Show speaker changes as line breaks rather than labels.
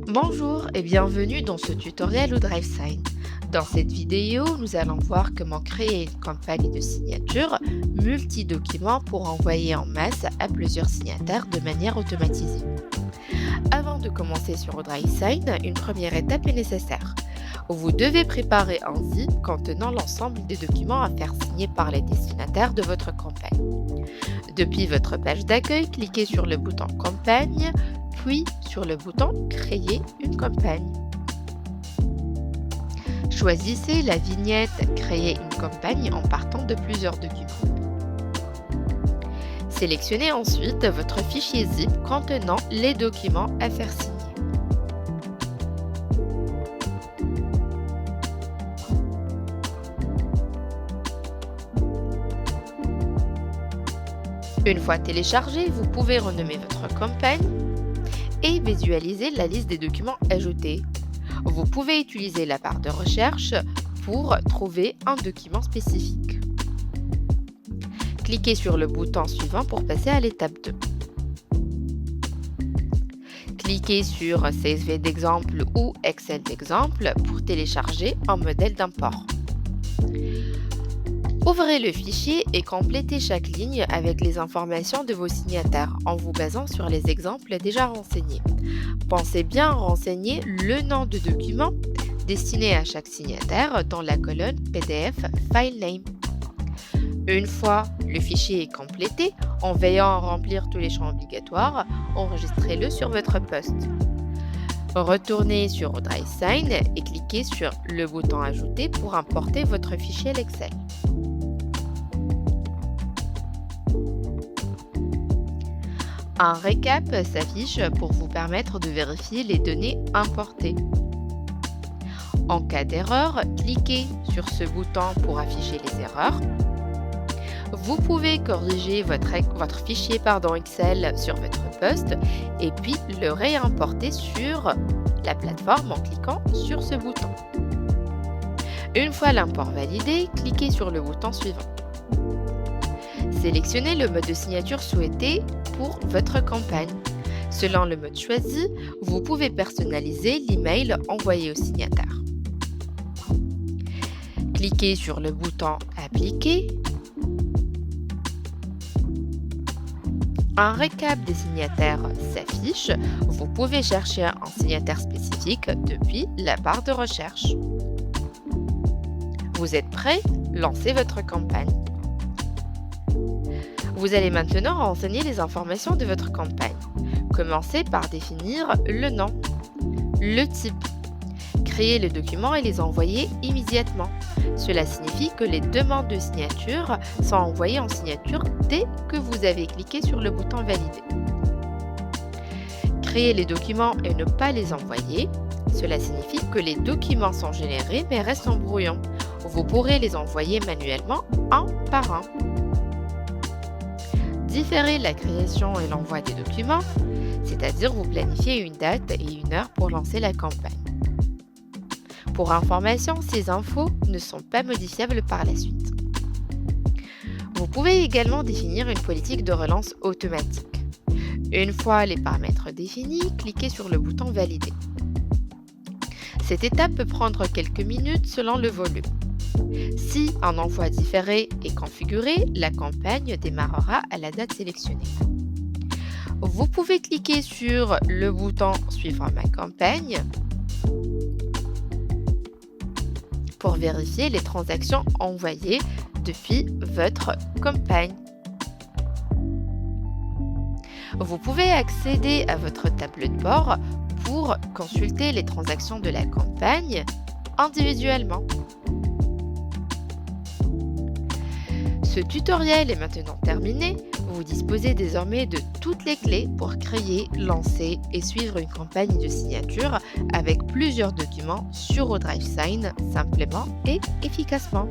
Bonjour et bienvenue dans ce tutoriel au DriveSign. Dans cette vidéo, nous allons voir comment créer une campagne de signature multi-documents pour envoyer en masse à plusieurs signataires de manière automatisée. Avant de commencer sur DriveSign, une première étape est nécessaire. Vous devez préparer un zip contenant l'ensemble des documents à faire signer par les destinataires de votre campagne. Depuis votre page d'accueil, cliquez sur le bouton Campagne, puis sur le bouton Créer une campagne. Choisissez la vignette Créer une campagne en partant de plusieurs documents. Sélectionnez ensuite votre fichier zip contenant les documents à faire signer. Une fois téléchargé, vous pouvez renommer votre campagne et visualiser la liste des documents ajoutés. Vous pouvez utiliser la barre de recherche pour trouver un document spécifique. Cliquez sur le bouton suivant pour passer à l'étape 2. Cliquez sur CSV d'exemple ou Excel d'exemple pour télécharger un modèle d'import. Ouvrez le fichier et complétez chaque ligne avec les informations de vos signataires en vous basant sur les exemples déjà renseignés. Pensez bien à renseigner le nom de document destiné à chaque signataire dans la colonne PDF File Name. Une fois le fichier est complété, en veillant à remplir tous les champs obligatoires, enregistrez-le sur votre poste. Retournez sur DriveSign et cliquez sur le bouton Ajouter pour importer votre fichier Excel. Un récap s'affiche pour vous permettre de vérifier les données importées. En cas d'erreur, cliquez sur ce bouton pour afficher les erreurs. Vous pouvez corriger votre fichier Excel sur votre poste et puis le réimporter sur la plateforme en cliquant sur ce bouton. Une fois l'import validé, cliquez sur le bouton suivant. Sélectionnez le mode de signature souhaité pour votre campagne. Selon le mode choisi, vous pouvez personnaliser l'email envoyé au signataire. Cliquez sur le bouton Appliquer. Un récap des signataires s'affiche. Vous pouvez chercher un signataire spécifique depuis la barre de recherche. Vous êtes prêt? Lancez votre campagne. Vous allez maintenant renseigner les informations de votre campagne. Commencez par définir le nom, le type. Créez le document et les envoyer immédiatement. Cela signifie que les demandes de signature sont envoyées en signature dès que vous avez cliqué sur le bouton Valider. Créer les documents et ne pas les envoyer. Cela signifie que les documents sont générés mais restent en brouillon. Vous pourrez les envoyer manuellement un par un. Différer la création et l'envoi des documents, c'est-à-dire vous planifiez une date et une heure pour lancer la campagne. Pour information, ces infos ne sont pas modifiables par la suite. Vous pouvez également définir une politique de relance automatique. Une fois les paramètres définis, cliquez sur le bouton Valider. Cette étape peut prendre quelques minutes selon le volume. Si un envoi différé est configuré, la campagne démarrera à la date sélectionnée. Vous pouvez cliquer sur le bouton Suivre ma campagne pour vérifier les transactions envoyées depuis votre campagne. Vous pouvez accéder à votre tableau de bord pour consulter les transactions de la campagne individuellement. Ce tutoriel est maintenant terminé. Vous disposez désormais de toutes les clés pour créer, lancer et suivre une campagne de signature avec plusieurs documents sur DriveSign simplement et efficacement.